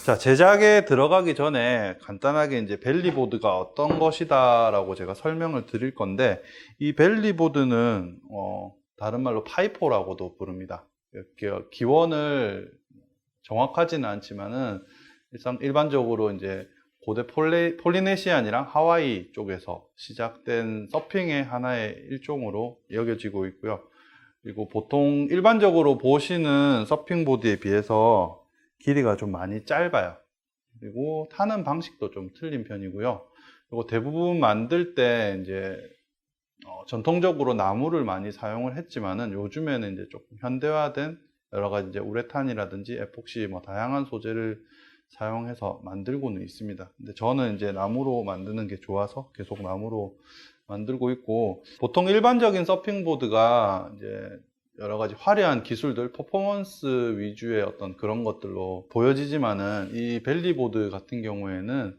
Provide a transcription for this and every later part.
자, 제작에 들어가기 전에 간단하게 이제 벨리보드가 어떤 것이다 라고 제가 설명을 드릴 건데, 이 벨리보드는 다른 말로 파이포라고도 부릅니다. 기원을 정확하지는 않지만은 일반적으로 이제 고대 폴리네시안이랑 하와이 쪽에서 시작된 서핑의 하나의 일종으로 여겨지고 있고요. 그리고 보통 일반적으로 보시는 서핑보드에 비해서 길이가 좀 많이 짧아요. 그리고 타는 방식도 좀 틀린 편이고요. 그리고 대부분 만들 때 이제 전통적으로 나무를 많이 사용을 했지만은 요즘에는 이제 조금 현대화된 여러 가지 이제 우레탄이라든지 에폭시 뭐 다양한 소재를 사용해서 만들고는 있습니다. 근데 저는 이제 나무로 만드는 게 좋아서 계속 나무로 만들고 있고, 보통 일반적인 서핑보드가 이제 여러 가지 화려한 기술들, 퍼포먼스 위주의 어떤 그런 것들로 보여지지만은 이 벨리보드 같은 경우에는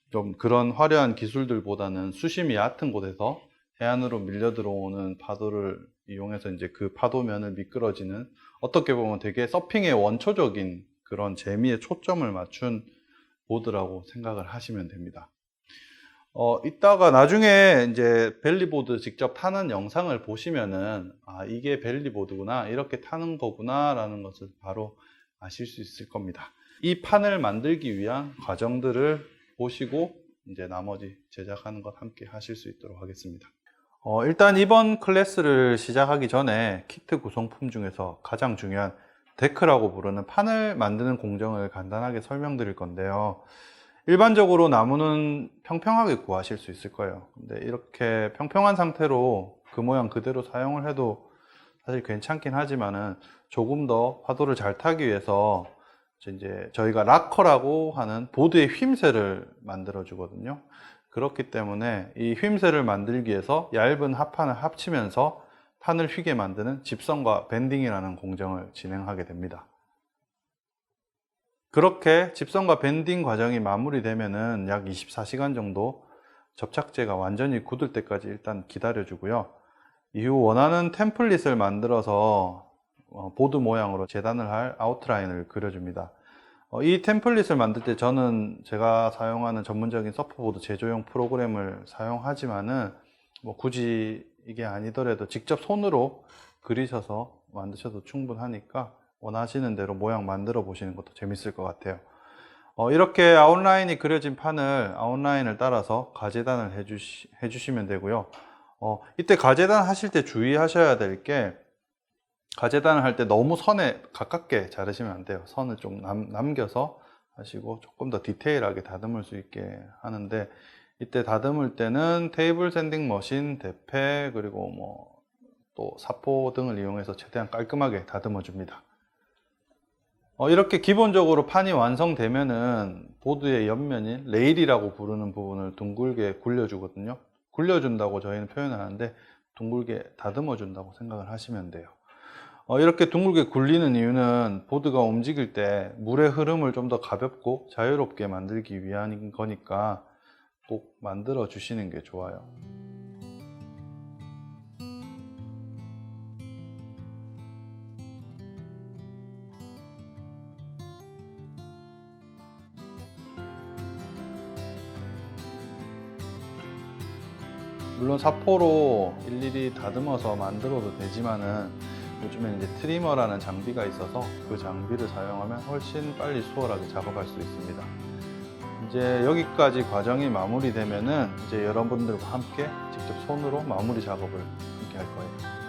좀 그런 화려한 기술들보다는 수심이 얕은 곳에서 해안으로 밀려 들어오는 파도를 이용해서 이제 그 파도면을 미끄러지는, 어떻게 보면 되게 서핑의 원초적인 그런 재미에 초점을 맞춘 보드라고 생각을 하시면 됩니다. 이따가 나중에 이제 벨리보드 직접 타는 영상을 보시면은, 아, 이게 벨리보드구나, 이렇게 타는 거구나 라는 것을 바로 아실 수 있을 겁니다. 이 판을 만들기 위한 과정들을 보시고 이제 나머지 제작하는 것 함께 하실 수 있도록 하겠습니다. 일단 이번 클래스를 시작하기 전에 키트 구성품 중에서 가장 중요한 데크라고 부르는 판을 만드는 공정을 간단하게 설명드릴 건데요. 일반적으로 나무는 평평하게 구하실 수 있을 거예요. 근데 이렇게 평평한 상태로 그 모양 그대로 사용을 해도 사실 괜찮긴 하지만은, 조금 더 파도를 잘 타기 위해서 이제 저희가 락커라고 하는 보드의 휨새를 만들어 주거든요. 그렇기 때문에 이 휨새를 만들기 위해서 얇은 합판을 합치면서 판을 휘게 만드는 집성과 밴딩이라는 공정을 진행하게 됩니다. 그렇게 집성과 밴딩 과정이 마무리되면은 약 24시간 정도 접착제가 완전히 굳을 때까지 일단 기다려 주고요. 이후 원하는 템플릿을 만들어서 보드 모양으로 재단을 할 아웃라인을 그려줍니다. 이 템플릿을 만들 때 저는 제가 사용하는 전문적인 서퍼보드 제조용 프로그램을 사용하지만은, 뭐 굳이 이게 아니더라도 직접 손으로 그리셔서 만드셔도 충분하니까 원하시는 대로 모양 만들어 보시는 것도 재밌을 것 같아요. 이렇게 아웃라인이 그려진 판을 아웃라인을 따라서 가재단을 해주시면 되고요. 이때 가재단 하실 때 주의하셔야 될 게, 가재단을 할 때 너무 선에 가깝게 자르시면 안 돼요. 선을 좀 남겨서 하시고 조금 더 디테일하게 다듬을 수 있게 하는데, 이때 다듬을 때는 테이블 샌딩 머신, 대패, 그리고 뭐 또 사포 등을 이용해서 최대한 깔끔하게 다듬어 줍니다. 이렇게 기본적으로 판이 완성되면은 보드의 옆면인 레일이라고 부르는 부분을 둥글게 굴려주거든요. 굴려준다고 저희는 표현하는데, 둥글게 다듬어 준다고 생각을 하시면 돼요. 이렇게 둥글게 굴리는 이유는 보드가 움직일 때 물의 흐름을 좀 더 가볍고 자유롭게 만들기 위한 거니까 꼭 만들어 주시는 게 좋아요. 물론 사포로 일일이 다듬어서 만들어도 되지만은, 요즘에 이제 트리머라는 장비가 있어서 그 장비를 사용하면 훨씬 빨리 수월하게 작업할 수 있습니다. 이제 여기까지 과정이 마무리되면은 이제 여러분들과 함께 직접 손으로 마무리 작업을 함께 할 거예요.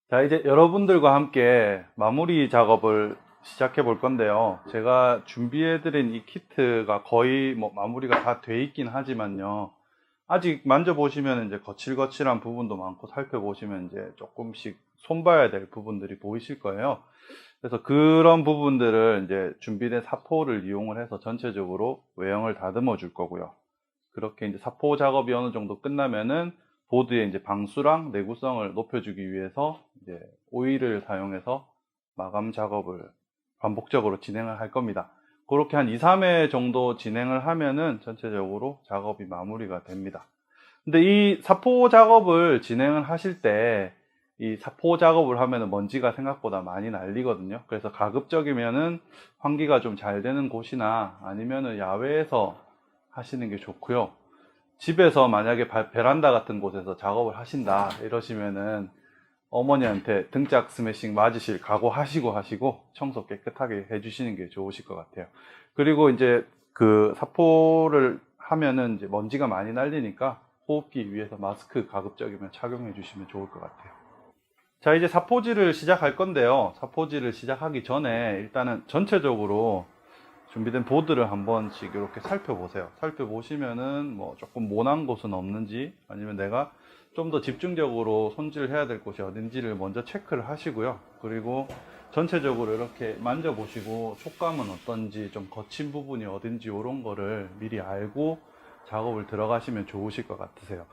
자, 이제 여러분들과 함께 마무리 작업을 시작해 볼 건데요. 제가 준비해 드린 이 키트가 거의 뭐 마무리가 다 돼 있긴 하지만요, 아직 만져보시면 이제 거칠거칠한 부분도 많고, 살펴보시면 이제 조금씩 손봐야 될 부분들이 보이실 거예요. 그래서 그런 부분들을 이제 준비된 사포를 이용을 해서 전체적으로 외형을 다듬어 줄 거고요. 그렇게 이제 사포 작업이 어느 정도 끝나면은 보드의 이제 방수랑 내구성을 높여주기 위해서 이제 오일을 사용해서 마감 작업을 반복적으로 진행을 할 겁니다. 그렇게 한 2, 3회 정도 진행을 하면은 전체적으로 작업이 마무리가 됩니다. 근데 이 사포 작업을 진행을 하실 때 이 사포 작업을 하면은 먼지가 생각보다 많이 날리거든요. 그래서 가급적이면은 환기가 좀 잘 되는 곳이나 아니면은 야외에서 하시는 게 좋고요. 집에서 만약에 베란다 같은 곳에서 작업을 하신다 이러시면은 어머니한테 등짝 스매싱 맞으실 각오하시고 청소 깨끗하게 해주시는 게 좋으실 것 같아요. 그리고 이제 그 사포를 하면은 이제 먼지가 많이 날리니까 호흡기 위해서 마스크 가급적이면 착용해 주시면 좋을 것 같아요. 자, 이제 사포질을 시작할 건데요. 사포질을 시작하기 전에 일단은 전체적으로 준비된 보드를 한 번씩 이렇게 살펴보세요. 살펴보시면은 뭐 조금 모난 곳은 없는지 아니면 내가 좀 더 집중적으로 손질을 해야 될 곳이 어딘지를 먼저 체크를 하시고요. 그리고 전체적으로 이렇게 만져보시고 촉감은 어떤지, 좀 거친 부분이 어딘지 이런 거를 미리 알고 작업을 들어가시면 좋으실 것 같으세요.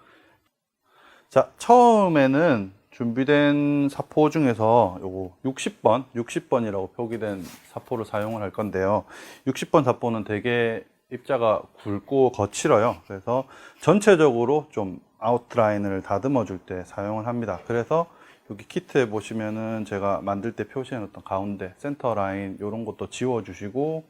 자, 처음에는 준비된 사포 중에서 요거 60번이라고 표기된 사포를 사용을 할 건데요. 60번 사포는 되게 입자가 굵고 거칠어요. 그래서 전체적으로 좀 아웃라인을 다듬어 줄 때 사용을 합니다. 그래서 여기 키트에 보시면은 제가 만들 때 표시해 놓던 가운데 센터 라인 이런 것도 지워 주시고,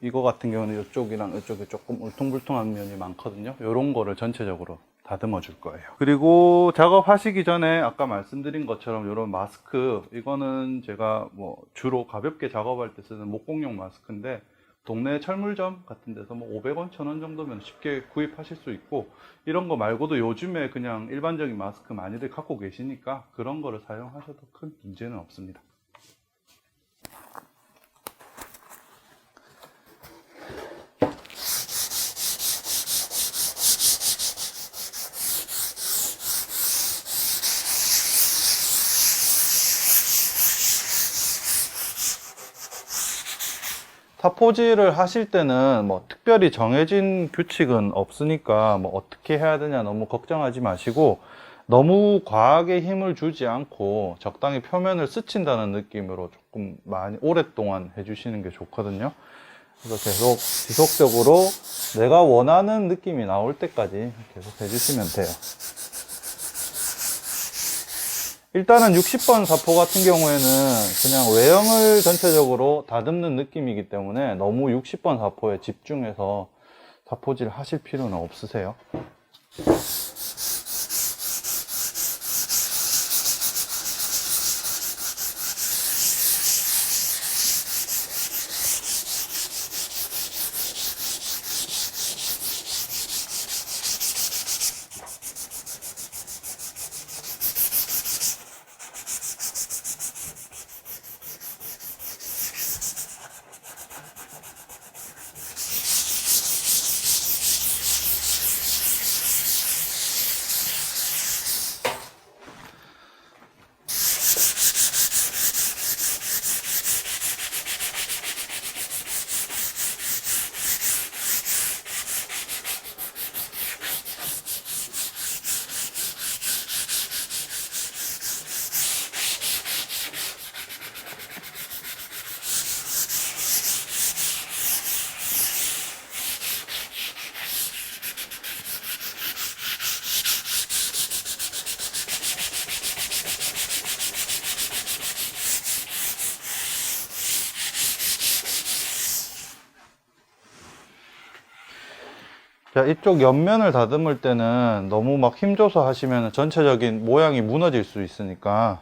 이거 같은 경우는 이쪽이랑 이쪽에 조금 울퉁불퉁한 면이 많거든요. 이런 거를 전체적으로 다듬어 줄 거예요. 그리고 작업하시기 전에 아까 말씀드린 것처럼 이런 마스크, 이거는 제가 뭐 주로 가볍게 작업할 때 쓰는 목공용 마스크인데 동네 철물점 같은 데서 뭐 500원, 1000원 정도면 쉽게 구입하실 수 있고, 이런 거 말고도 요즘에 그냥 일반적인 마스크 많이들 갖고 계시니까 그런 거를 사용하셔도 큰 문제는 없습니다. 사포질을 하실 때는 뭐 특별히 정해진 규칙은 없으니까 뭐 어떻게 해야 되냐 너무 걱정하지 마시고, 너무 과하게 힘을 주지 않고 적당히 표면을 스친다는 느낌으로 조금 많이 오랫동안 해주시는 게 좋거든요. 그래서 계속 지속적으로 내가 원하는 느낌이 나올 때까지 계속 해주시면 돼요. 일단은 60번 사포 같은 경우에는 그냥 외형을 전체적으로 다듬는 느낌이기 때문에 너무 60번 사포에 집중해서 사포질 하실 필요는 없으세요. 자, 이쪽 옆면을 다듬을 때는 너무 막 힘줘서 하시면 전체적인 모양이 무너질 수 있으니까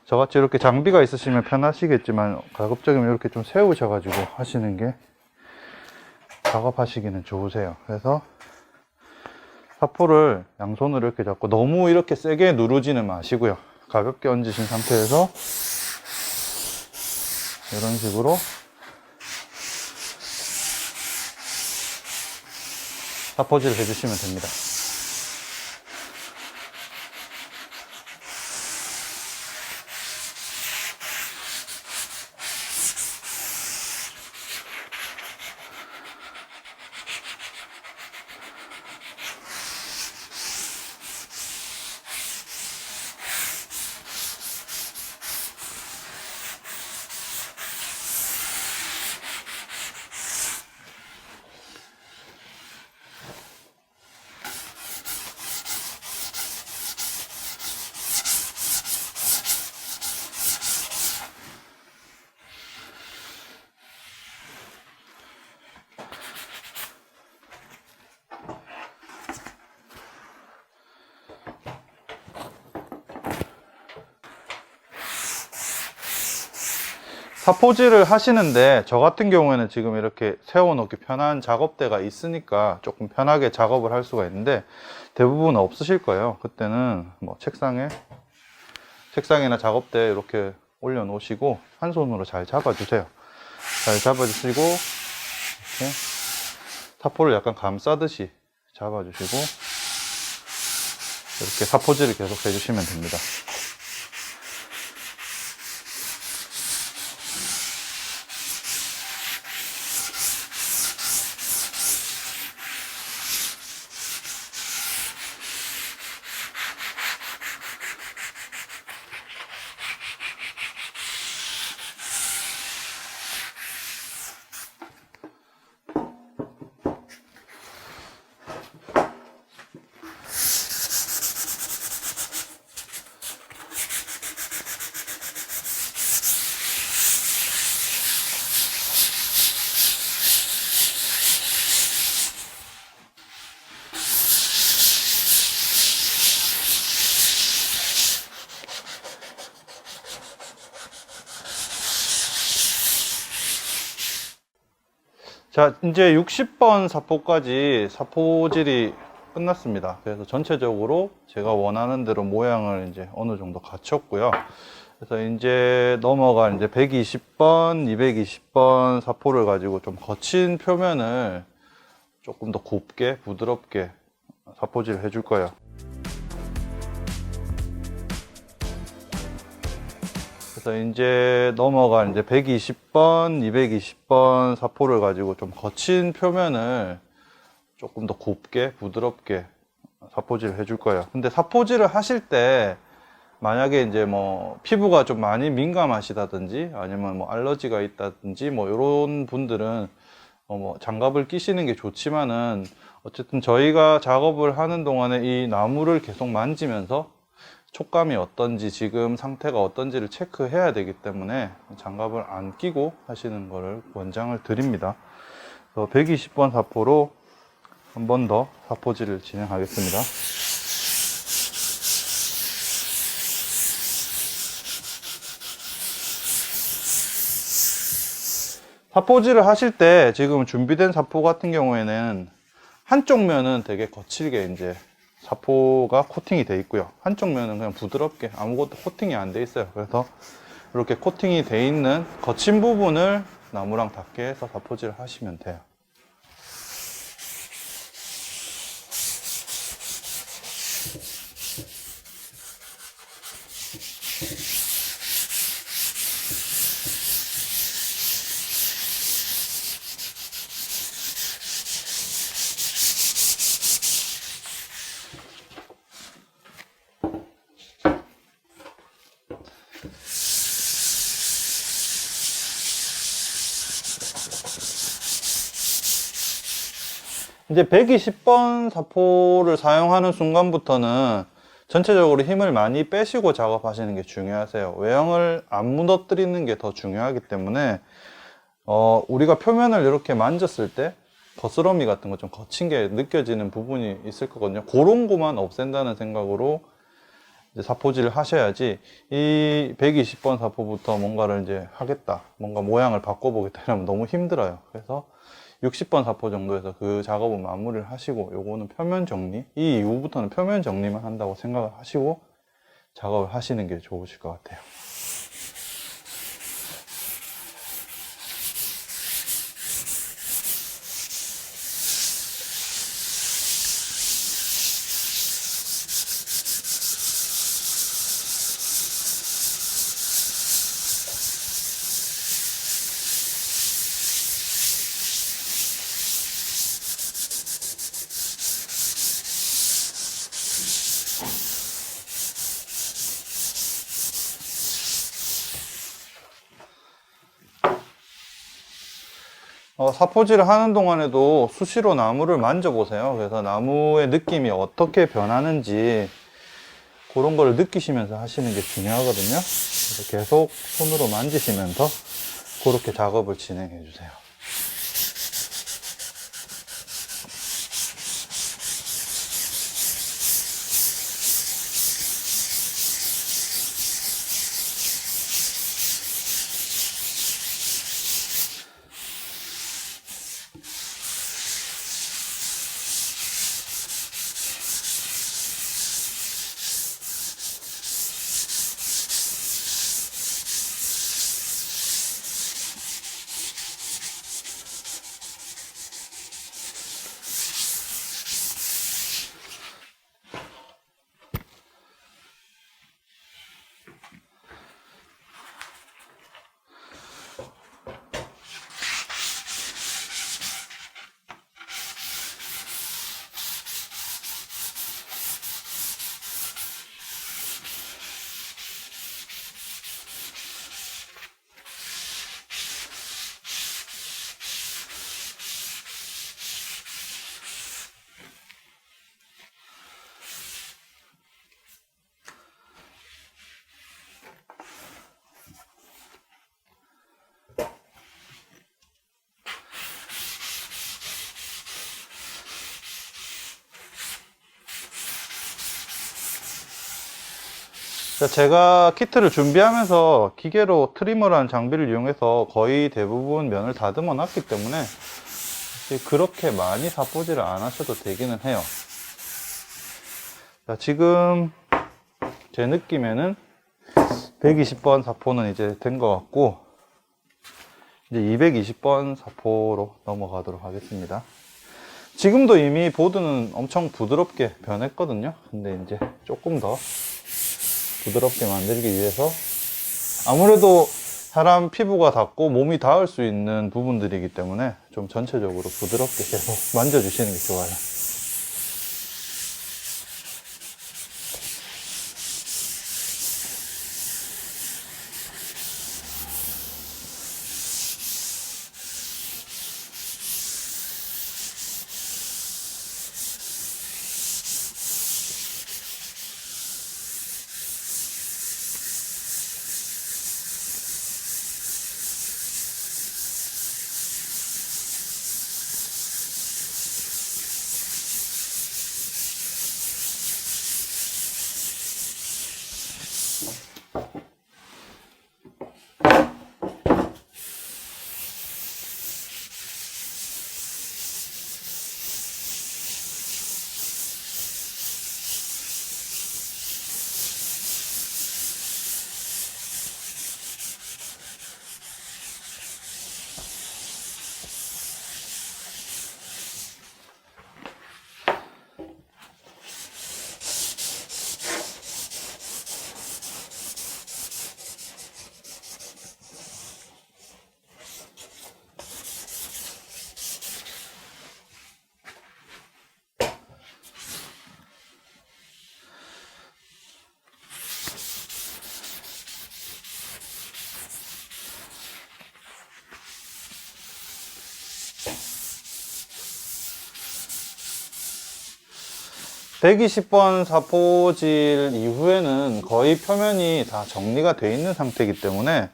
저같이 이렇게 장비가 있으시면 편하시겠지만 가급적이면 이렇게 좀 세우셔가지고 하시는 게 작업하시기는 좋으세요. 그래서 사포를 양손으로 이렇게 잡고 너무 이렇게 세게 누르지는 마시고요. 가볍게 얹으신 상태에서 이런 식으로 사포질을 해주시면 됩니다. 사포질을 하시는데 저 같은 경우에는 지금 이렇게 세워놓기 편한 작업대가 있으니까 조금 편하게 작업을 할 수가 있는데, 대부분 없으실 거예요. 그때는 뭐 책상이나 작업대에 이렇게 올려 놓으시고 한 손으로 잘 잡아주세요. 잘 잡아주시고 이렇게 사포를 약간 감싸듯이 잡아주시고 이렇게 사포질을 계속 해주시면 됩니다. 자, 이제 60번 사포까지 사포질이 끝났습니다. 그래서 전체적으로 제가 원하는 대로 모양을 이제 어느 정도 갖췄고요. 그래서 이제 넘어갈 이제 120번, 220번 사포를 가지고 좀 거친 표면을 조금 더 곱게, 부드럽게 사포질을 해줄 거예요. 그래서 이제 넘어갈 이제 120번, 220번 사포를 가지고 좀 거친 표면을 조금 더 곱게, 부드럽게 사포질을 해줄 거예요. 근데 사포질을 하실 때 만약에 이제 뭐 피부가 좀 많이 민감하시다든지 아니면 뭐 알러지가 있다든지 뭐 이런 분들은 뭐 장갑을 끼시는 게 좋지만은, 어쨌든 저희가 작업을 하는 동안에 이 나무를 계속 만지면서 촉감이 어떤지, 지금 상태가 어떤지를 체크해야 되기 때문에 장갑을 안 끼고 하시는 것을 권장을 드립니다. 120번 사포로 한 번 더 사포질을 진행하겠습니다. 사포질을 하실 때 지금 준비된 사포 같은 경우에는 한쪽 면은 되게 거칠게 이제 사포가 코팅이 되어 있고요. 한쪽 면은 그냥 부드럽게 아무것도 코팅이 안 돼 있어요. 그래서 이렇게 코팅이 되어 있는 거친 부분을 나무랑 닿게 해서 사포질을 하시면 돼요. 이제 120번 사포를 사용하는 순간부터는 전체적으로 힘을 많이 빼시고 작업하시는 게 중요하세요. 외형을 안 무너뜨리는 게 더 중요하기 때문에 우리가 표면을 이렇게 만졌을 때 거스러미 같은 거 좀 거친 게 느껴지는 부분이 있을 거거든요. 그런 거만 없앤다는 생각으로 이제 사포질을 하셔야지, 이 120번 사포부터 뭔가를 이제 하겠다, 뭔가 모양을 바꿔보겠다 이러면 너무 힘들어요. 그래서 60번 사포 정도에서 그 작업은 마무리를 하시고, 요거는 표면 정리, 이 이후부터는 표면 정리만 한다고 생각을 하시고 작업을 하시는 게 좋으실 것 같아요. 사포질을 하는 동안에도 수시로 나무를 만져보세요. 그래서 나무의 느낌이 어떻게 변하는지 그런 걸 느끼시면서 하시는 게 중요하거든요. 그래서 계속 손으로 만지시면서 그렇게 작업을 진행해 주세요. 자, 제가 키트를 준비하면서 기계로 트리머라는 장비를 이용해서 거의 대부분 면을 다듬어 놨기 때문에 그렇게 많이 사포질을 안 하셔도 되기는 해요. 자, 지금 제 느낌에는 120번 사포는 이제 된 것 같고, 이제 220번 사포로 넘어가도록 하겠습니다. 지금도 이미 보드는 엄청 부드럽게 변했거든요. 근데 이제 조금 더 부드럽게 만들기 위해서, 아무래도 사람 피부가 닿고 몸이 닿을 수 있는 부분들이기 때문에 좀 전체적으로 부드럽게 계속 만져주시는 게 좋아요. (120번) 사포질 이후에는 거의 표면이 다 정리가 되어 있는 상태이기 때문에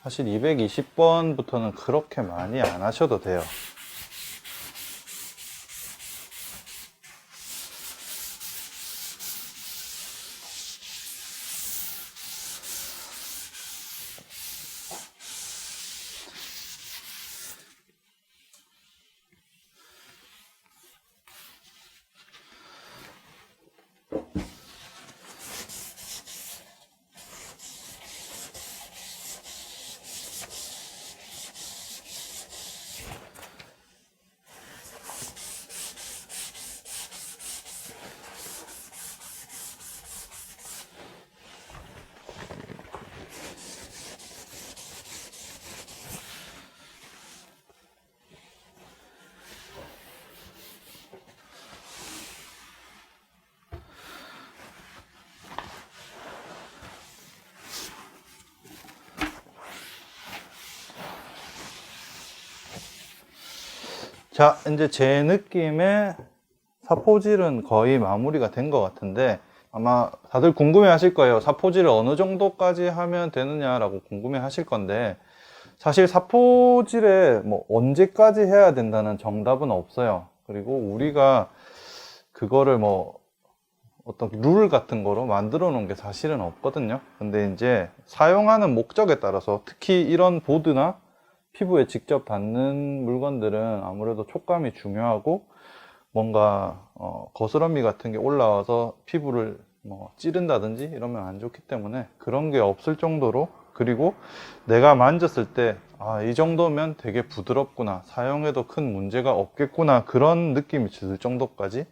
사실 220번부터는 그렇게 많이 안 하셔도 돼요. 자, 이제 제 느낌에 사포질은 거의 마무리가 된 것 같은데, 아마 다들 궁금해 하실 거예요. 사포질을 어느 정도까지 하면 되느냐라고 궁금해 하실 건데, 사실 사포질에 뭐 언제까지 해야 된다는 정답은 없어요. 그리고 우리가 그거를 뭐 어떤 룰 같은 거로 만들어 놓은 게 사실은 없거든요. 근데 이제 사용하는 목적에 따라서, 특히 이런 보드나 피부에 직접 닿는 물건들은 아무래도 촉감이 중요하고 뭔가 거스러미 같은 게 올라와서 피부를 뭐 찌른다든지 이러면 안 좋기 때문에 그런 게 없을 정도로, 그리고 내가 만졌을 때 아, 이 정도면 되게 부드럽구나, 사용해도 큰 문제가 없겠구나, 그런 느낌이 들 정도까지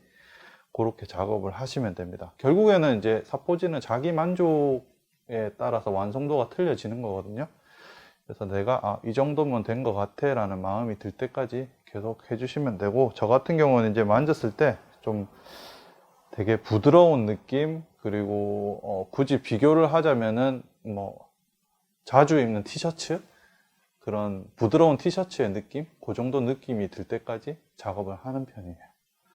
그렇게 작업을 하시면 됩니다. 결국에는 이제 사포질은 자기 만족에 따라서 완성도가 틀려지는 거거든요. 그래서 내가 이 정도면 된 것 같아 라는 마음이 들 때까지 계속 해주시면 되고, 저 같은 경우는 이제 만졌을 때 좀 되게 부드러운 느낌, 그리고 굳이 비교를 하자면은 뭐 자주 입는 티셔츠, 그런 부드러운 티셔츠의 느낌, 그 정도 느낌이 들 때까지 작업을 하는 편이에요.